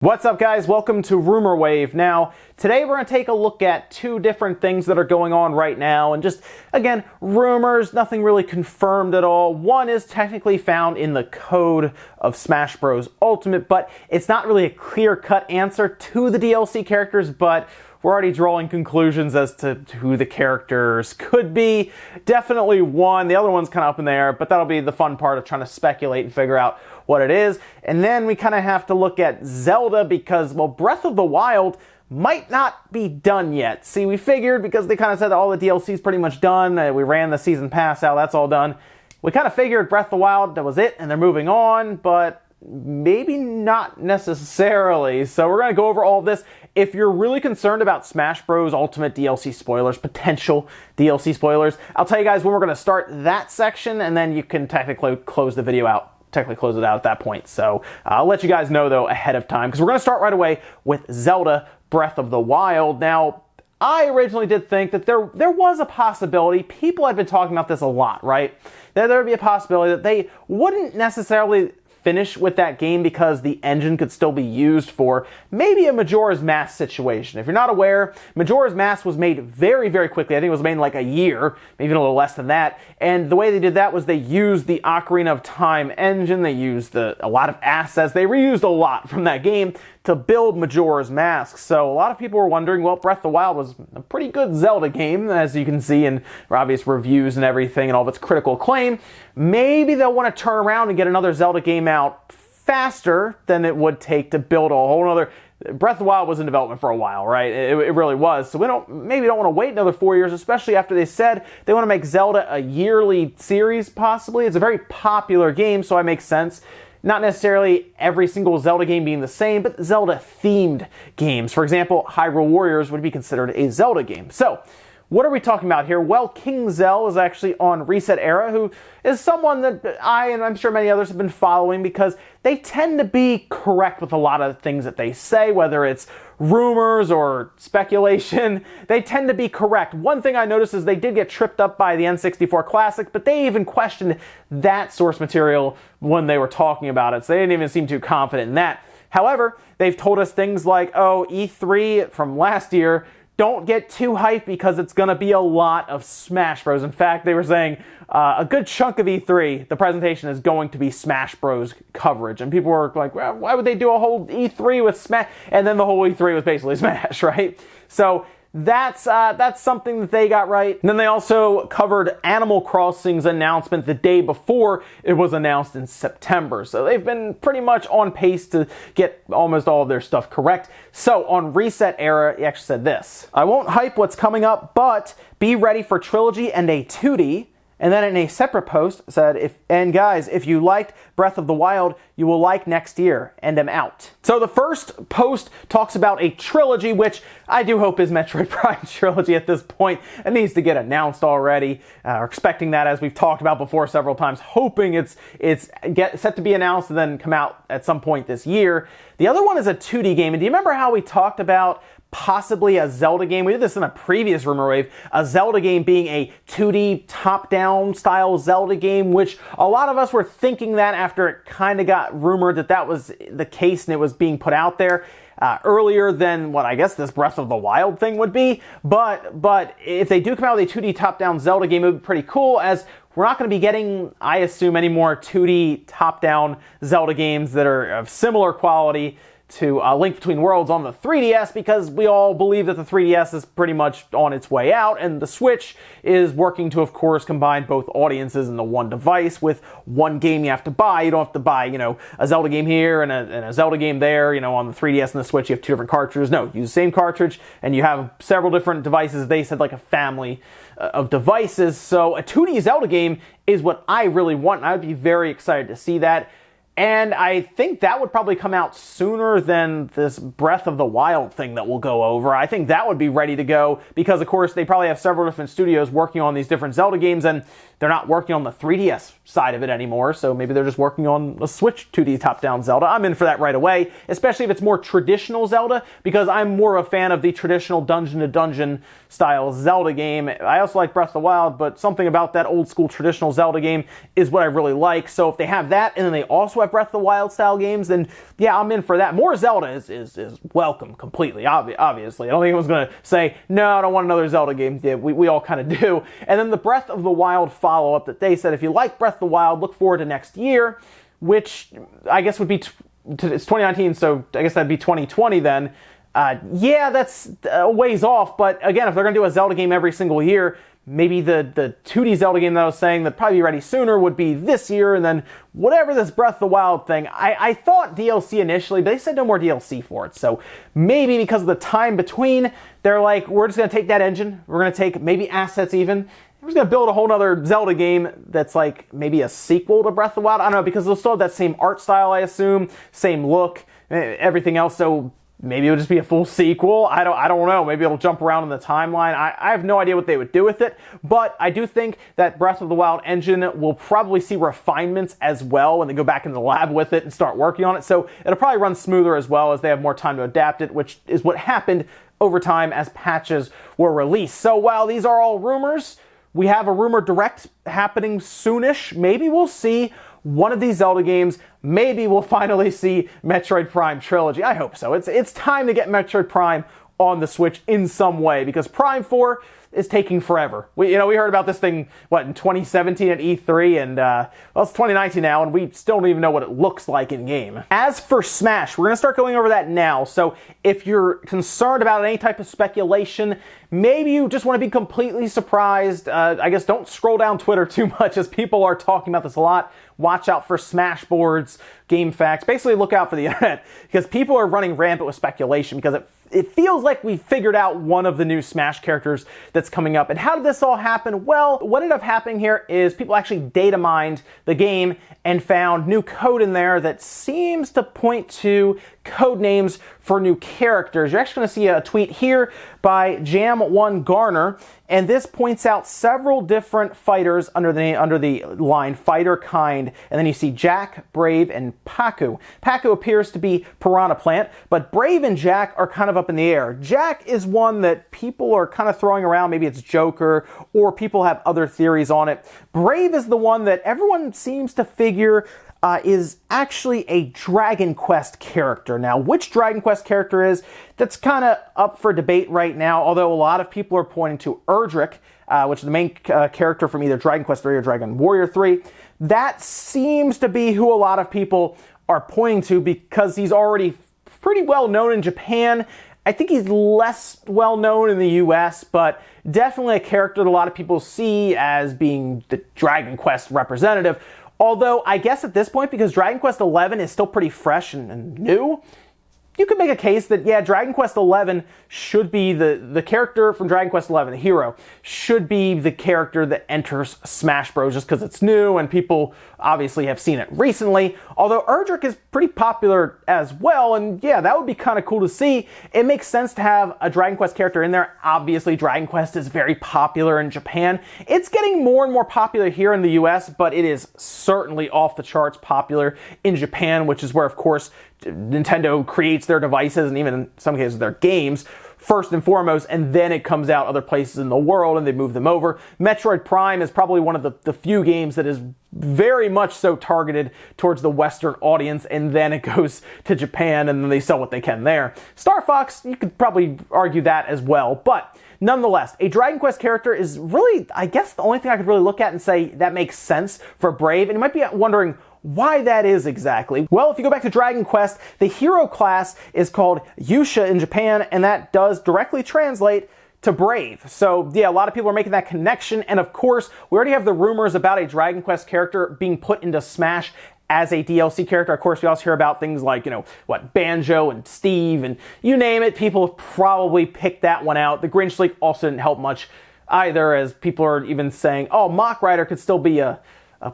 What's up, guys? Welcome to Rumor Wave. Now, today we're going to take a look at two different things that are going on right now, and just, again, rumors, nothing really confirmed at all. One is technically found in the code of Smash Bros. Ultimate, but it's not really a clear-cut answer to the DLC characters, but we're already drawing conclusions as to who the characters could be. Definitely one. The other one's kind of up in the air, but that'll be the fun part of trying to speculate and figure out what it is. And then we kind of have to look at Zelda because, well, Breath of the Wild might not be done yet. See, we figured, because they kind of said that all the DLC is pretty much done, we ran the season pass out, that's all done. We kind of figured Breath of the Wild, that was it, and they're moving on, but maybe not necessarily. So we're going to go over all of this. If you're really concerned about Smash Bros. Ultimate DLC spoilers, potential DLC spoilers, I'll tell you guys when we're going to start that section, and then you can technically close the video out. Close it out at that point. So I'll let you guys know, though, ahead of time, because we're going to start right away with Zelda Breath of the Wild. Now, I originally did think that there was a possibility, people had been talking about this a lot, right? That there would be a possibility that they wouldn't necessarily finish with that game because the engine could still be used for maybe a Majora's Mask situation. If you're not aware, Majora's Mask was made very, very quickly. I think it was made in like a year, maybe a little less than that. And the way they did that was they used the Ocarina of Time engine. They used a lot of assets. They reused a lot from that game to build Majora's Mask. So a lot of people were wondering, well, Breath of the Wild was a pretty good Zelda game, as you can see in obvious reviews and everything and all of its critical acclaim. Maybe they'll want to turn around and get another Zelda game out faster than it would take to build a whole other. Breath of the Wild was in development for a while, right? It really was. So we maybe don't want to wait another 4 years, especially after they said they want to make Zelda a yearly series, possibly. It's a very popular game, so it makes sense. Not necessarily every single Zelda game being the same, but Zelda-themed games. For example, Hyrule Warriors would be considered a Zelda game. So, what are we talking about here? Well, King Zell is actually on Reset Era, who is someone that I, and I'm sure many others, have been following because they tend to be correct with a lot of things that they say, whether it's rumors or speculation. They tend to be correct. One thing I noticed is they did get tripped up by the N64 Classic, but they even questioned that source material when they were talking about it, so they didn't even seem too confident in that. However, they've told us things like, oh, E3 from last year, don't get too hyped because it's going to be a lot of Smash Bros. In fact, they were saying a good chunk of E3, the presentation is going to be Smash Bros. Coverage. And people were like, well, why would they do a whole E3 with Smash? And then the whole E3 was basically Smash, right? So that's something that they got right. And then they also covered Animal Crossing's announcement the day before it was announced in September. So they've been pretty much on pace to get almost all of their stuff correct. So on Reset Era, he actually said this: I won't hype what's coming up, but be ready for Trilogy and a 2D. And then in a separate post said, and guys, if you liked Breath of the Wild, you will like next year, and I'm out. So the first post talks about a trilogy, which I do hope is Metroid Prime Trilogy at this point. It needs to get announced already. We're expecting that, as we've talked about before several times, hoping it's set to be announced and then come out at some point this year. The other one is a 2D game, and do you remember how we talked about possibly a Zelda game? We did this in a previous Rumor Wave, a Zelda game being a 2D top-down style Zelda game, which a lot of us were thinking that after it kind of got rumored that that was the case and it was being put out there earlier than what I guess this Breath of the Wild thing would be. But if they do come out with a 2D top-down Zelda game, it would be pretty cool, as we're not going to be getting, I assume, any more 2D top-down Zelda games that are of similar quality to Link Between Worlds on the 3DS, because we all believe that the 3DS is pretty much on its way out, and the Switch is working to, of course, combine both audiences in the one device with one game you have to buy. You don't have to buy, a Zelda game here and a Zelda game there, on the 3DS and the Switch you have two different cartridges. No, use the same cartridge, and you have several different devices. They said like a family of devices, so a 2D Zelda game is what I really want, and I would be very excited to see that. And I think that would probably come out sooner than this Breath of the Wild thing that we'll go over. I think that would be ready to go because, of course, they probably have several different studios working on these different Zelda games, and they're not working on the 3DS side of it anymore, so maybe they're just working on a Switch 2D top-down Zelda. I'm in for that right away, especially if it's more traditional Zelda, because I'm more a fan of the traditional dungeon-to-dungeon style Zelda game. I also like Breath of the Wild, but something about that old-school traditional Zelda game is what I really like. So if they have that, and then they also have of Breath of the Wild style games, then yeah, I'm in for that. More Zelda is welcome completely, obviously. I don't think anyone's going to say, no, I don't want another Zelda game. Yeah, we all kind of do. And then the Breath of the Wild follow-up that they said, if you like Breath of the Wild, look forward to next year, which I guess would be, it's 2019, so I guess that'd be 2020 then. Yeah, that's a ways off, but again, if they're going to do a Zelda game every single year, maybe the 2D Zelda game that I was saying that'd probably be ready sooner would be this year, and then whatever this Breath of the Wild thing, I thought DLC initially, but they said no more DLC for it, so maybe because of the time between, they're like, we're just going to take that engine, we're going to take maybe assets even, we're just going to build a whole nother Zelda game that's like maybe a sequel to Breath of the Wild. I don't know, because they'll still have that same art style, I assume, same look, everything else, so maybe it'll just be a full sequel. I don't know. Maybe it'll jump around in the timeline. I have no idea what they would do with it, but I do think that Breath of the Wild engine will probably see refinements as well when they go back into the lab with it and start working on it. So it'll probably run smoother as well as they have more time to adapt it, which is what happened over time as patches were released. So while these are all rumors, we have a rumor direct happening soonish. Maybe we'll see one of these Zelda games. Maybe we'll finally see Metroid Prime Trilogy. I hope so. It's time to get Metroid Prime on the Switch in some way, because Prime 4 is taking forever. We heard about this thing, in 2017 at E3, and well, it's 2019 now, and we still don't even know what it looks like in game. As for Smash, we're going to start going over that now, so if you're concerned about any type of speculation, maybe you just want to be completely surprised, I guess don't scroll down Twitter too much, as people are talking about this a lot. Watch out for Smash boards, game facts, basically look out for the internet, because people are running rampant with speculation, because it feels like we figured out one of the new Smash characters that's coming up. And how did this all happen? Well, what ended up happening here is people actually data mined the game and found new code in there that seems to point to code names for new characters. You're actually going to see a tweet here by Jam1 Garner, and this points out several different fighters under the line Fighter Kind, and then you see Jack, Brave, and Paku. Paku appears to be Piranha Plant, but Brave and Jack are kind of up in the air. Jack is one that people are kind of throwing around, maybe it's Joker, or people have other theories on it. Brave is the one that everyone seems to figure is actually a Dragon Quest character. Now, which Dragon Quest character that's kind of up for debate right now, although a lot of people are pointing to Erdrick, which is the main character from either Dragon Quest 3 or Dragon Warrior 3. That seems to be who a lot of people are pointing to, because he's already pretty well known in Japan. I think he's less well known in the US, but definitely a character that a lot of people see as being the Dragon Quest representative. Although, I guess at this point, because Dragon Quest XI is still pretty fresh and new, you could make a case that, yeah, Dragon Quest XI should be the character from Dragon Quest XI, the hero, should be the character that enters Smash Bros. Just because it's new and people obviously have seen it recently. Although Erdrick is pretty popular as well, and yeah, that would be kind of cool to see. It makes sense to have a Dragon Quest character in there. Obviously, Dragon Quest is very popular in Japan. It's getting more and more popular here in the US, but it is certainly off the charts popular in Japan, which is where, of course, Nintendo creates their devices and even in some cases their games first and foremost, and then it comes out other places in the world and they move them over. Metroid Prime is probably one of the few games that is very much so targeted towards the Western audience, and then it goes to Japan and then they sell what they can there. Star Fox, you could probably argue that as well, but nonetheless, a Dragon Quest character is really, I guess, the only thing I could really look at and say that makes sense for Brave, and you might be wondering why that is exactly. Well, if you go back to Dragon Quest, the hero class is called Yusha in Japan, and that does directly translate to Brave. So yeah, a lot of people are making that connection, and of course, we already have the rumors about a Dragon Quest character being put into Smash as a DLC character. Of course, we also hear about things like, Banjo and Steve, and you name it, people have probably picked that one out. The Grinch League also didn't help much either, as people are even saying, oh, Mach Rider could still be a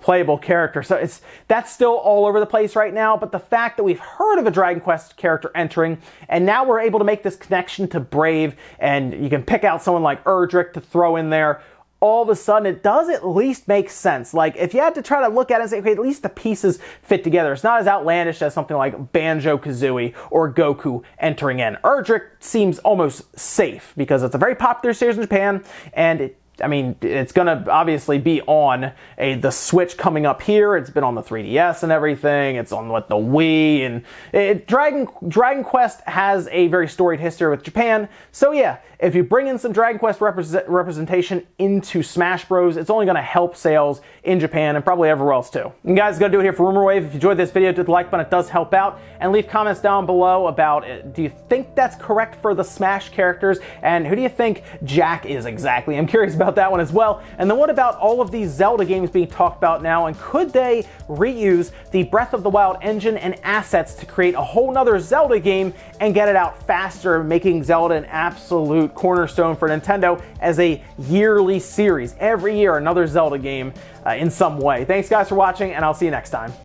playable character. So that's still all over the place right now, but the fact that we've heard of a Dragon Quest character entering, and now we're able to make this connection to Brave, and you can pick out someone like Erdrick to throw in there, all of a sudden it does at least make sense. Like, if you had to try to look at it and say, okay, at least the pieces fit together. It's not as outlandish as something like Banjo-Kazooie or Goku entering in. Erdrick seems almost safe because it's a very popular series in Japan, and it I mean, it's going to obviously be on the Switch coming up here. It's been on the 3DS and everything. It's on the Wii. And Dragon Quest has a very storied history with Japan. So yeah, if you bring in some Dragon Quest representation into Smash Bros, it's only going to help sales in Japan and probably everywhere else too. And guys, gotta do it here for Rumor Wave. If you enjoyed this video, hit the like button. It does help out. And leave comments down below about do you think that's correct for the Smash characters? And who do you think Jack is exactly? I'm curious about that one as well. And then what about all of these Zelda games being talked about now, and could they reuse the Breath of the Wild engine and assets to create a whole nother Zelda game and get it out faster, making Zelda an absolute cornerstone for Nintendo as a yearly series? Every year another Zelda game in some way. Thanks guys for watching, and I'll see you next time.